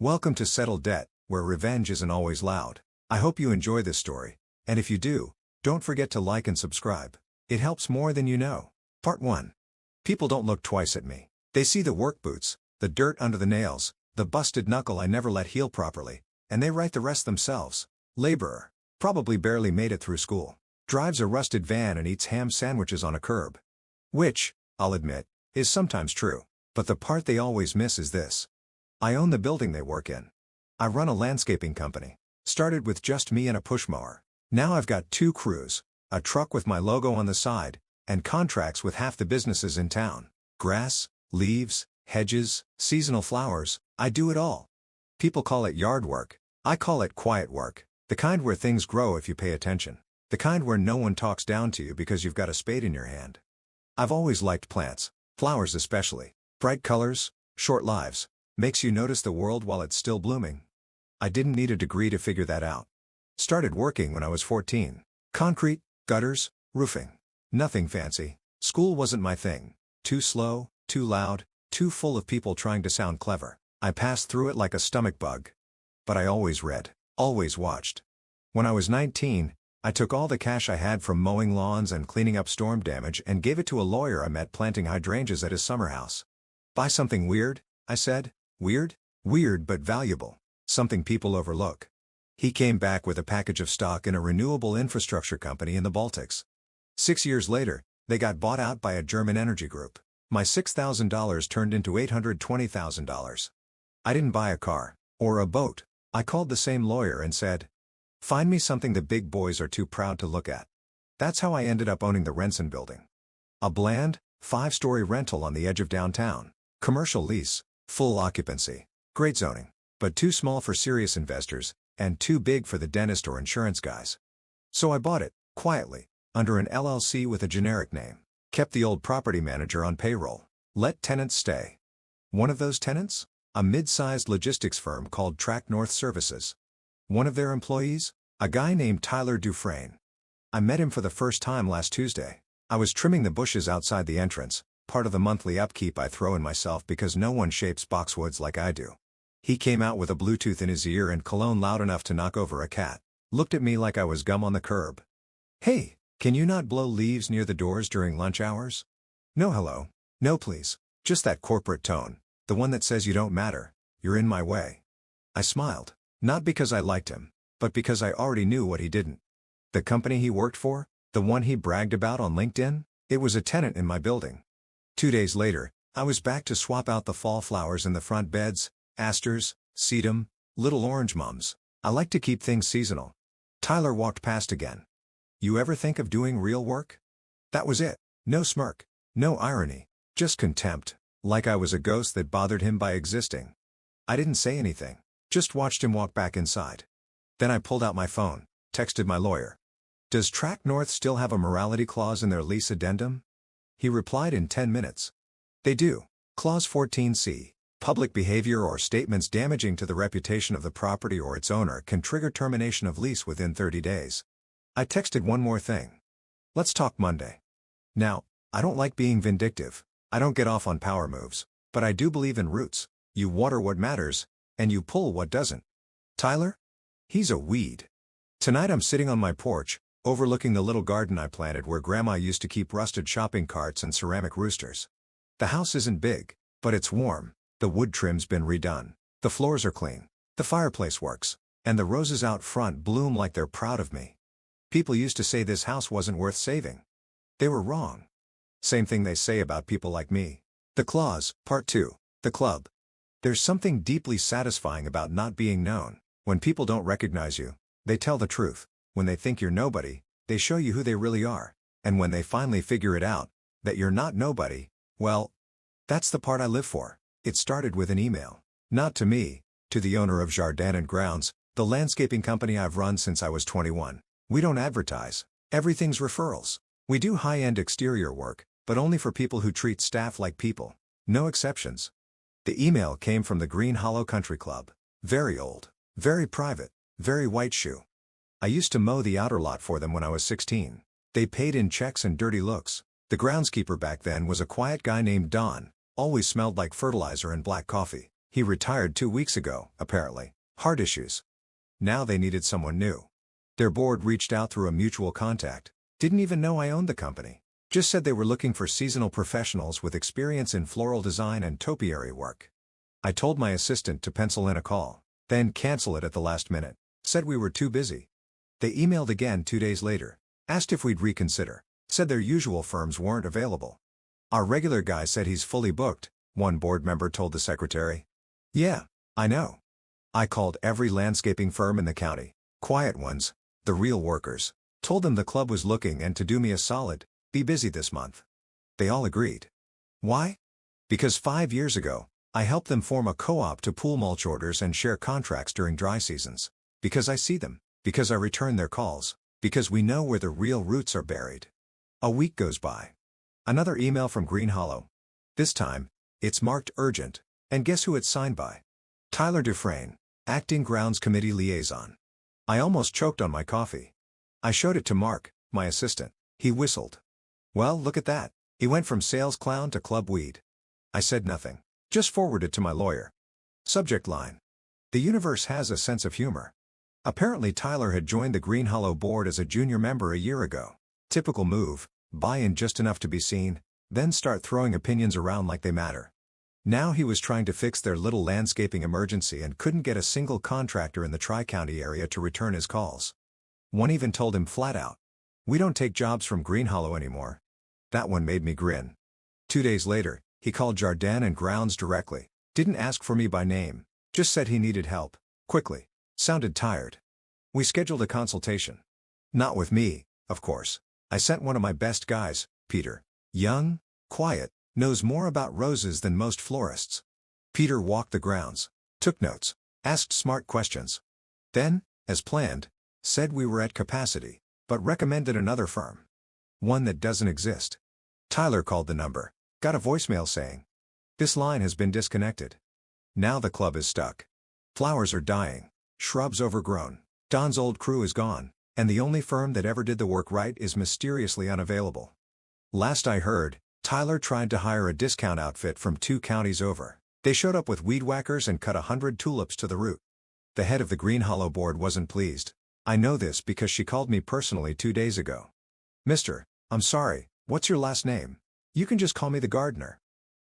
Welcome to Settled Debt, where revenge isn't always loud. I hope you enjoy this story, and if you do, don't forget to like and subscribe. It helps more than you know. Part 1. People don't look twice at me. They see the work boots, the dirt under the nails, the busted knuckle I never let heal properly, and they write the rest themselves. Laborer. Probably barely made it through school. Drives a rusted van and eats ham sandwiches on a curb. Which, I'll admit, is sometimes true. But the part they always miss is this. I own the building they work in. I run a landscaping company. Started with just me and a push mower. Now I've got 2 crews, a truck with my logo on the side, and contracts with half the businesses in town. Grass, leaves, hedges, seasonal flowers, I do it all. People call it yard work. I call it quiet work. The kind where things grow if you pay attention. The kind where no one talks down to you because you've got a spade in your hand. I've always liked plants, flowers especially. Bright colors, short lives. Makes you notice the world while it's still blooming. I didn't need a degree to figure that out. Started working when I was 14. Concrete, gutters, roofing. Nothing fancy. School wasn't my thing. Too slow, too loud, too full of people trying to sound clever. I passed through it like a stomach bug. But I always read, always watched. When I was 19, I took all the cash I had from mowing lawns and cleaning up storm damage and gave it to a lawyer I met planting hydrangeas at his summer house. Buy something weird, I said. Weird? Weird but valuable. Something people overlook. He came back with a package of stock in a renewable infrastructure company in the Baltics. 6 years later, they got bought out by a German energy group. My $6,000 turned into $820,000. I didn't buy a car, or a boat. I called the same lawyer and said, "Find me something the big boys are too proud to look at." That's how I ended up owning the Renson building. A bland, 5-story rental on the edge of downtown. Commercial lease. Full occupancy. Great zoning. But too small for serious investors, and too big for the dentist or insurance guys. So I bought it, quietly, under an LLC with a generic name. Kept the old property manager on payroll. Let tenants stay. One of those tenants? A mid-sized logistics firm called Track North Services. One of their employees? A guy named Tyler Dufresne. I met him for the first time last Tuesday. I was trimming the bushes outside the entrance, part of the monthly upkeep I throw in myself because no one shapes boxwoods like I do. He came out with a Bluetooth in his ear and cologne loud enough to knock over a cat. Looked at me like I was gum on the curb. "Hey, can you not blow leaves near the doors during lunch hours?" No hello. No please. Just that corporate tone, the one that says you don't matter, you're in my way. I smiled, not because I liked him, but because I already knew what he didn't. The company he worked for, the one he bragged about on LinkedIn, it was a tenant in my building. 2 days later, I was back to swap out the fall flowers in the front beds, asters, sedum, little orange mums. I like to keep things seasonal. Tyler walked past again. "You ever think of doing real work?" That was it. No smirk. No irony. Just contempt, like I was a ghost that bothered him by existing. I didn't say anything. Just watched him walk back inside. Then I pulled out my phone, texted my lawyer. "Does Track North still have a morality clause in their lease addendum?" He replied in 10 minutes. They do. Clause 14C. Public behavior or statements damaging to the reputation of the property or its owner can trigger termination of lease within 30 days. I texted one more thing. "Let's talk Monday." Now, I don't like being vindictive. I don't get off on power moves. But I do believe in roots. You water what matters, and you pull what doesn't. Tyler? He's a weed. Tonight I'm sitting on my porch, overlooking the little garden I planted where Grandma used to keep rusted shopping carts and ceramic roosters. The house isn't big, but it's warm. The wood trim's been redone. The floors are clean. The fireplace works. And the roses out front bloom like they're proud of me. People used to say this house wasn't worth saving. They were wrong. Same thing they say about people like me. The clause, Part 2. The club. There's something deeply satisfying about not being known. When people don't recognize you, they tell the truth. When they think you're nobody, they show you who they really are. And when they finally figure it out, that you're not nobody, well, that's the part I live for. It started with an email. Not to me, to the owner of Jardin and Grounds, the landscaping company I've run since I was 21. We don't advertise. Everything's referrals. We do high-end exterior work, but only for people who treat staff like people. No exceptions. The email came from the Green Hollow Country Club. Very old. Very private. Very white shoe. I used to mow the outer lot for them when I was 16. They paid in checks and dirty looks. The groundskeeper back then was a quiet guy named Don, always smelled like fertilizer and black coffee. He retired 2 weeks ago, apparently. Heart issues. Now they needed someone new. Their board reached out through a mutual contact. Didn't even know I owned the company. Just said they were looking for seasonal professionals with experience in floral design and topiary work. I told my assistant to pencil in a call, then cancel it at the last minute. Said we were too busy. They emailed again 2 days later. Asked if we'd reconsider. Said their usual firms weren't available. Our regular guy said he's fully booked, one board member told the secretary. Yeah, I know. I called every landscaping firm in the county. Quiet ones, the real workers. Told them the club was looking and to do me a solid, be busy this month. They all agreed. Why? Because 5 years ago, I helped them form a co-op to pool mulch orders and share contracts during dry seasons. Because I see them. Because I return their calls. Because we know where the real roots are buried. A week goes by. Another email from Green Hollow. This time, it's marked urgent, and guess who it's signed by? Tyler Dufresne, Acting Grounds Committee Liaison. I almost choked on my coffee. I showed it to Mark, my assistant. He whistled. Well, look at that. He went from sales clown to club weed. I said nothing. Just forwarded to my lawyer. Subject line. The universe has a sense of humor. Apparently Tyler had joined the Green Hollow board as a junior member a year ago. Typical move, buy in just enough to be seen, then start throwing opinions around like they matter. Now he was trying to fix their little landscaping emergency and couldn't get a single contractor in the Tri-County area to return his calls. One even told him flat out, "We don't take jobs from Green Hollow anymore." That one made me grin. 2 days later, he called Jardin and Grounds directly. Didn't ask for me by name, just said he needed help, quickly. Sounded tired. We scheduled a consultation. Not with me, of course. I sent one of my best guys, Peter. Young, quiet, knows more about roses than most florists. Peter walked the grounds, took notes, asked smart questions. Then, as planned, said we were at capacity, but recommended another firm. One that doesn't exist. Tyler called the number, got a voicemail saying, "This line has been disconnected. Now the club is stuck. Flowers are dying, shrubs overgrown. Don's old crew is gone, and the only firm that ever did the work right is mysteriously unavailable." Last I heard, Tyler tried to hire a discount outfit from 2 counties over. They showed up with weed whackers and cut 100 tulips to the root. The head of the Green Hollow board wasn't pleased. I know this because she called me personally 2 days ago. "Mister, I'm sorry, what's your last name? You can just call me the gardener."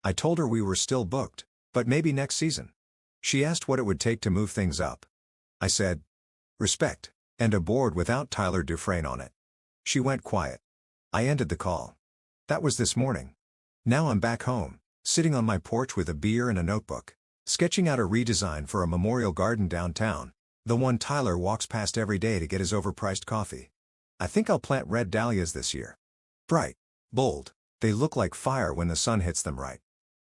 I told her we were still booked, but maybe next season. She asked what it would take to move things up. I said, "Respect, and a board without Tyler Dufresne on it." She went quiet. I ended the call. That was this morning. Now I'm back home, sitting on my porch with a beer and a notebook, sketching out a redesign for a memorial garden downtown, the one Tyler walks past every day to get his overpriced coffee. I think I'll plant red dahlias this year. Bright, bold, they look like fire when the sun hits them right.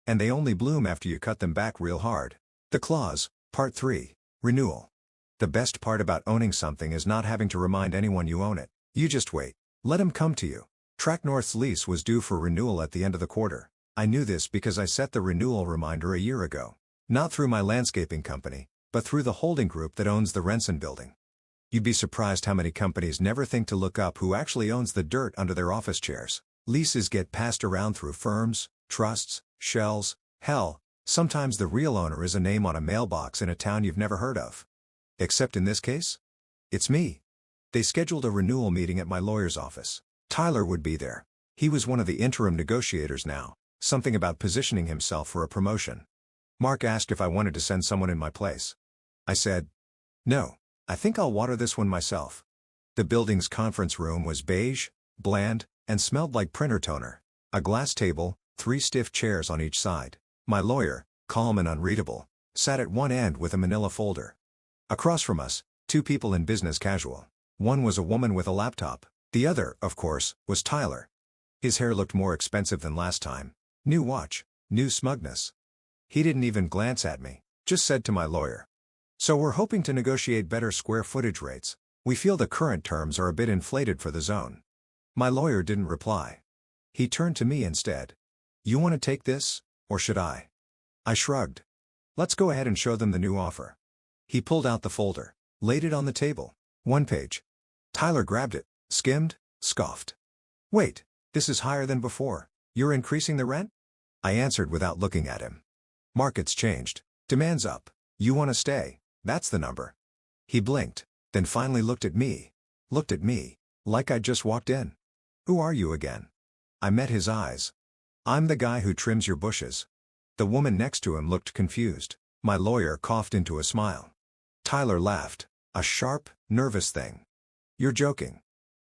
And they only bloom after you cut them back real hard. The clause, Part 3, Renewal. The best part about owning something is not having to remind anyone you own it. You just wait. Let them come to you. Track North's lease was due for renewal at the end of the quarter. I knew this because I set the renewal reminder a year ago. Not through my landscaping company, but through the holding group that owns the Renson building. You'd be surprised how many companies never think to look up who actually owns the dirt under their office chairs. Leases get passed around through firms, trusts, shells, hell, sometimes the real owner is a name on a mailbox in a town you've never heard of. Except in this case? It's me. They scheduled a renewal meeting at my lawyer's office. Tyler would be there. He was one of the interim negotiators now, something about positioning himself for a promotion. Mark asked if I wanted to send someone in my place. I said, "No, I think I'll water this one myself." The building's conference room was beige, bland, and smelled like printer toner. A glass table, 3 stiff chairs on each side. My lawyer, calm and unreadable, sat at one end with a manila folder. Across from us, 2 people in business casual. One was a woman with a laptop. The other, of course, was Tyler. His hair looked more expensive than last time. New watch, new smugness. He didn't even glance at me, just said to my lawyer, "So we're hoping to negotiate better square footage rates. We feel the current terms are a bit inflated for the zone." My lawyer didn't reply. He turned to me instead. "You want to take this, or should I?" I shrugged. "Let's go ahead and show them the new offer." He pulled out the folder, laid it on the table. 1 page. Tyler grabbed it, skimmed, scoffed. "Wait, this is higher than before. You're increasing the rent?" I answered without looking at him. "Market's changed. Demands up. You want to stay, that's the number. He blinked, then finally looked at me. Looked at me, like I'd just walked in. Who are you again? I met his eyes. I'm the guy who trims your bushes. The woman next to him looked confused. My lawyer coughed into a smile. Tyler laughed, a sharp, nervous thing. You're joking.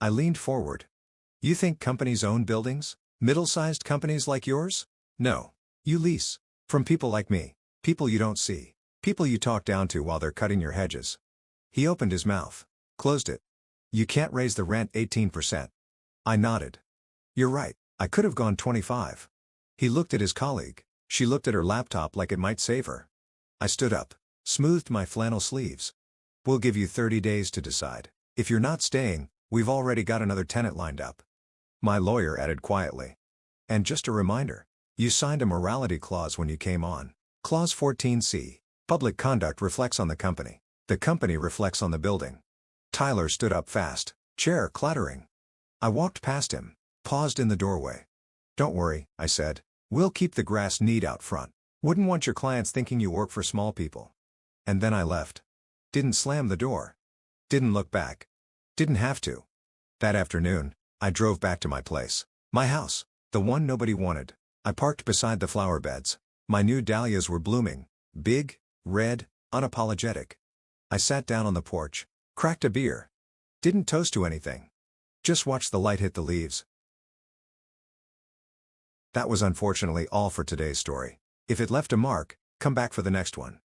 I leaned forward. You think companies own buildings? Middle-sized companies like yours? No. You lease. From people like me. People you don't see. People you talk down to while they're cutting your hedges. He opened his mouth. Closed it. You can't raise the rent 18%. I nodded. You're right, I could have gone 25. He looked at his colleague. She looked at her laptop like it might save her. I stood up, smoothed my flannel sleeves. We'll give you 30 days to decide. If you're not staying, we've already got another tenant lined up. My lawyer added quietly. And just a reminder, you signed a morality clause when you came on. Clause 14C. Public conduct reflects on the company. The company reflects on the building. Tyler stood up fast, chair clattering. I walked past him, paused in the doorway. Don't worry, I said. We'll keep the grass neat out front. Wouldn't want your clients thinking you work for small people. And then I left. Didn't slam the door. Didn't look back. Didn't have to. That afternoon, I drove back to my place. My house. The one nobody wanted. I parked beside the flower beds. My new dahlias were blooming. Big, red, unapologetic. I sat down on the porch, cracked a beer. Didn't toast to anything. Just watched the light hit the leaves. That was unfortunately all for today's story. If it left a mark, come back for the next one.